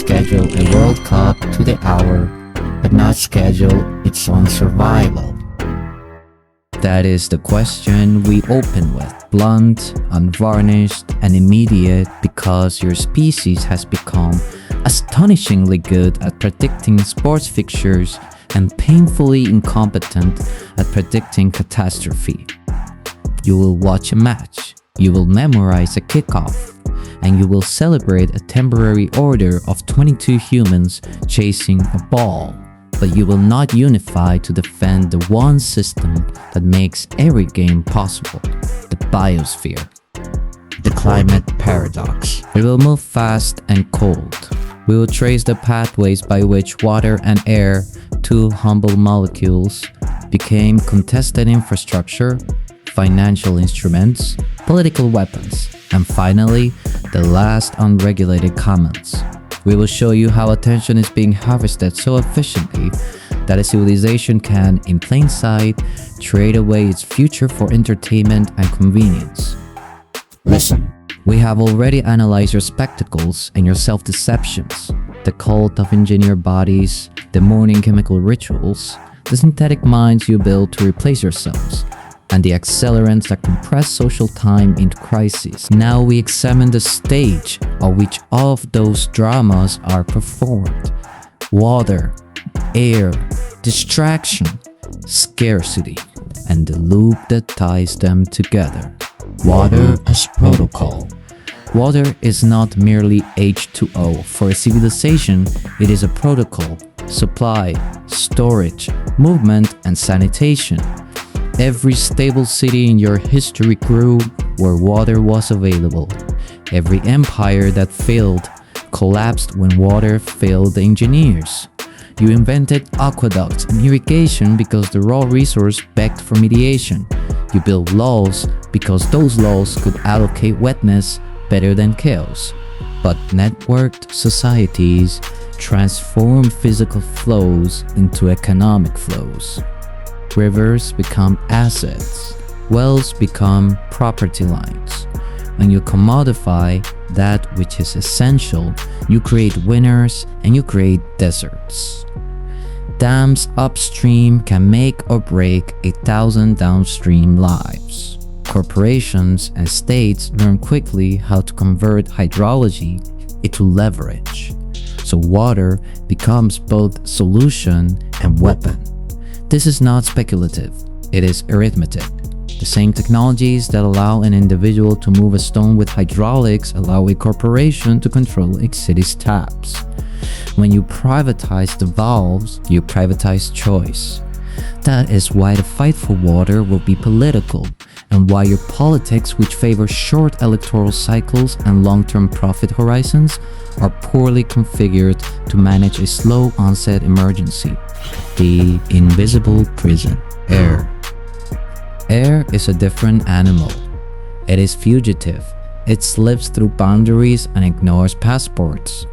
schedule a World Cup to the hour, but not schedule its own survival? That is the question we open with, blunt, unvarnished, and immediate, because your species has become astonishingly good at predicting sports fixtures and painfully incompetent at predicting catastrophe. You will watch a match, you will memorize a kickoff, and you will celebrate a temporary order of 22 humans chasing a ball. But you will not unify to defend the one system that makes every game possible, the biosphere. The climate paradox. It will move fast and cold. We will trace the pathways by which water and air, two humble molecules, became contested infrastructure, financial instruments, political weapons, and finally, the last unregulated commons. We will show you how attention is being harvested so efficiently that a civilization can, in plain sight, trade away its future for entertainment and convenience. Listen. We have already analyzed your spectacles and your self-deceptions, the cult of engineered bodies, the morning chemical rituals, the synthetic minds you build to replace yourselves, and the accelerants that compress social time into crises. Now we examine the stage on which all of those dramas are performed. Water, air, distraction, scarcity, and the loop that ties them together. Water as protocol. Water is not merely H2O. For a civilization, it is a protocol, supply, storage, movement, and sanitation. Every stable city in your history grew where water was available. Every empire that failed collapsed when water failed the engineers. You invented aqueducts and irrigation because the raw resource begged for mediation. You built laws because those laws could allocate wetness better than chaos. But networked societies transform physical flows into economic flows. Rivers become assets. Wells become property lines. When you commodify that which is essential, you create winners and you create deserts. Dams upstream can make or break 1,000 downstream lives. Corporations and states learn quickly how to convert hydrology into leverage. So water becomes both solution and weapon. This is not speculative, it is arithmetic. The same technologies that allow an individual to move a stone with hydraulics allow a corporation to control a city's taps. When you privatize the valves, you privatize choice. That is why the fight for water will be political, and why your politics, which favor short electoral cycles and long-term profit horizons, are poorly configured to manage a slow onset emergency. The invisible prison. Air. Air is a different animal. It is fugitive. It slips through boundaries and ignores passports.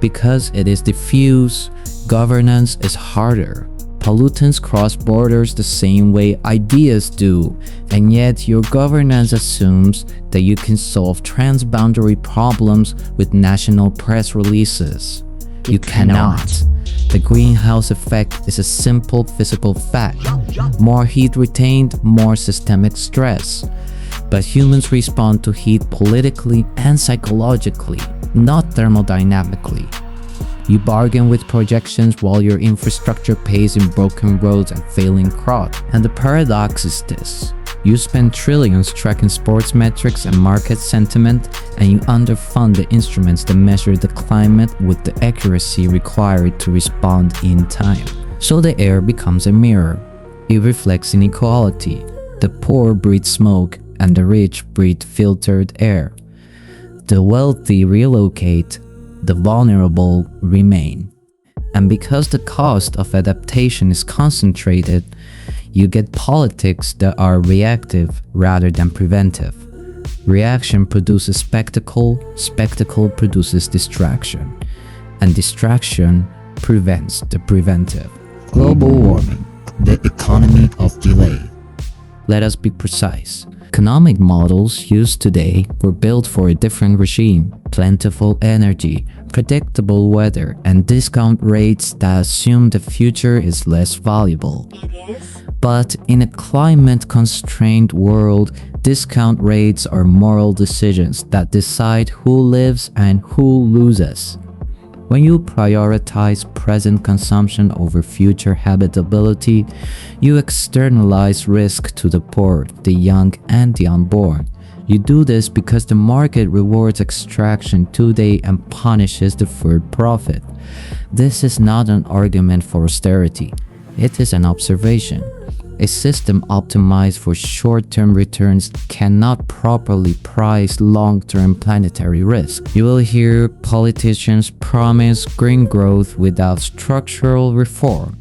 Because it is diffuse, governance is harder. Pollutants cross borders the same way ideas do, and yet your governance assumes that you can solve transboundary problems with national press releases. You cannot. The greenhouse effect is a simple physical fact. More heat retained, more systemic stress. But humans respond to heat politically and psychologically, not thermodynamically. You bargain with projections while your infrastructure pays in broken roads and failing crops. And the paradox is this. You spend trillions tracking sports metrics and market sentiment, and you underfund the instruments that measure the climate with the accuracy required to respond in time. So the air becomes a mirror. It reflects inequality. The poor breathe smoke and the rich breathe filtered air. The wealthy relocate, the vulnerable remain. And because the cost of adaptation is concentrated, you get politics that are reactive rather than preventive. Reaction produces spectacle, spectacle produces distraction, and distraction prevents the preventive. Global warming, the economy of delay. Let us be precise. Economic models used today were built for a different regime: plentiful energy, predictable weather, and discount rates that assume the future is less valuable. But in a climate-constrained world, discount rates are moral decisions that decide who lives and who loses. When you prioritize present consumption over future habitability, you externalize risk to the poor, the young, and the unborn. You do this because the market rewards extraction today and punishes deferred profit. This is not an argument for austerity. It is an observation. A system optimized for short-term returns cannot properly price long-term planetary risk. You will hear politicians promise green growth without structural reform.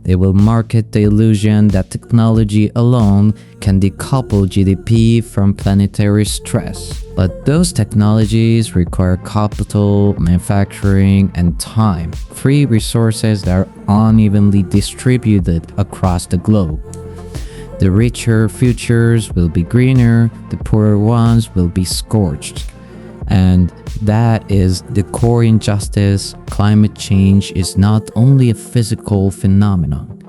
They will market the illusion that technology alone can decouple GDP from planetary stress. But those technologies require capital, manufacturing, and time, free resources that are unevenly distributed across the globe. The richer futures will be greener, the poorer ones will be scorched. And that is the core injustice. Climate change is not only a physical phenomenon,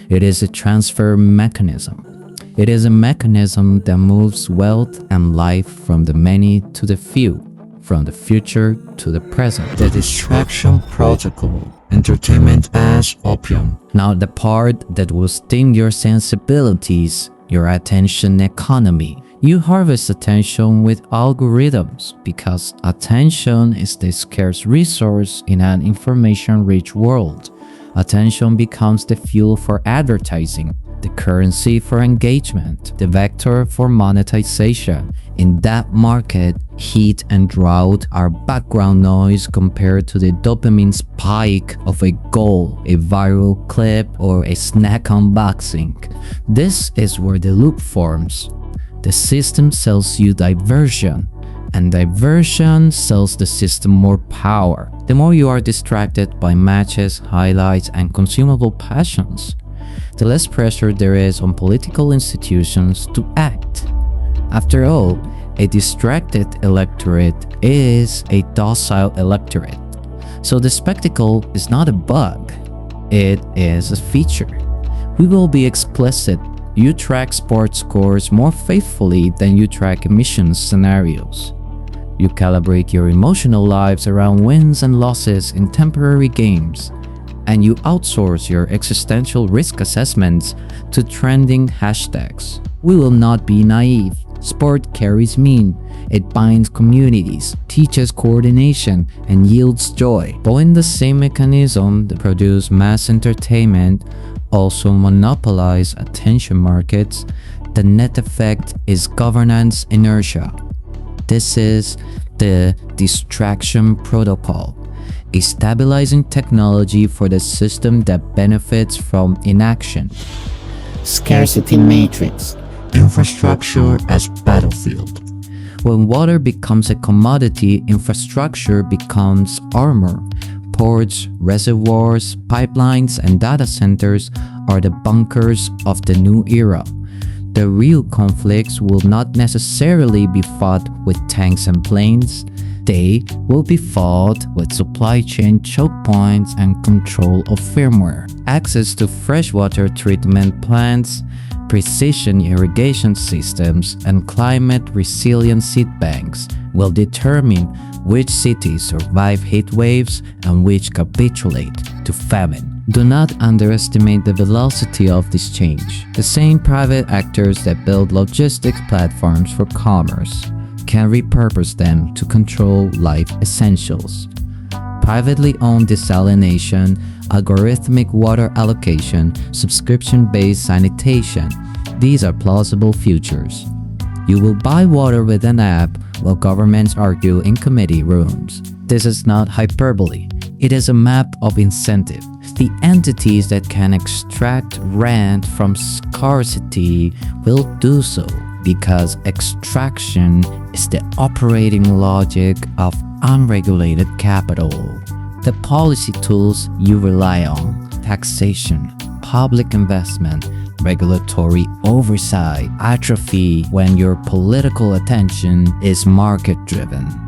it is a transfer mechanism. It is a mechanism that moves wealth and life from the many to the few, from the future to the present. The distraction protocol. Entertainment as opium. Now the part that will sting your sensibilities, your attention economy. You harvest attention with algorithms because attention is the scarce resource in an information-rich world. Attention becomes the fuel for advertising, the currency for engagement, the vector for monetization. In that market, heat and drought are background noise compared to the dopamine spike of a goal, a viral clip, or a snack unboxing. This is where the loop forms. The system sells you diversion, and diversion sells the system more power. The more you are distracted by matches, highlights, and consumable passions, the less pressure there is on political institutions to act. After all, a distracted electorate is a docile electorate. So the spectacle is not a bug, it is a feature. We will be explicit. You track sports scores more faithfully than you track emissions scenarios. You calibrate your emotional lives around wins and losses in temporary games, and you outsource your existential risk assessments to trending hashtags. We will not be naive. Sport carries meaning. It binds communities, teaches coordination, and yields joy. But when the same mechanism that produces mass entertainment also monopolize attention markets, the net effect is governance inertia. This is the distraction protocol, a stabilizing technology for the system that benefits from inaction. Scarcity matrix. Infrastructure as battlefield. When water becomes a commodity, infrastructure becomes armor. Ports, reservoirs, pipelines, and data centers are the bunkers of the new era. The real conflicts will not necessarily be fought with tanks and planes. They will be fought with supply chain choke points and control of firmware. Access to freshwater treatment plants, precision irrigation systems, and climate resilient seed banks will determine which cities survive heat waves and which capitulate to famine. Do not underestimate the velocity of this change. The same private actors that build logistics platforms for commerce can repurpose them to control life essentials. Privately owned desalination, algorithmic water allocation, subscription-based sanitation. These are plausible futures. You will buy water with an app while governments argue in committee rooms. This is not hyperbole. It is a map of incentive. The entities that can extract rent from scarcity will do so because extraction is the operating logic of unregulated capital. The policy tools you rely on, taxation, public investment, regulatory oversight atrophy when your political attention is market-driven.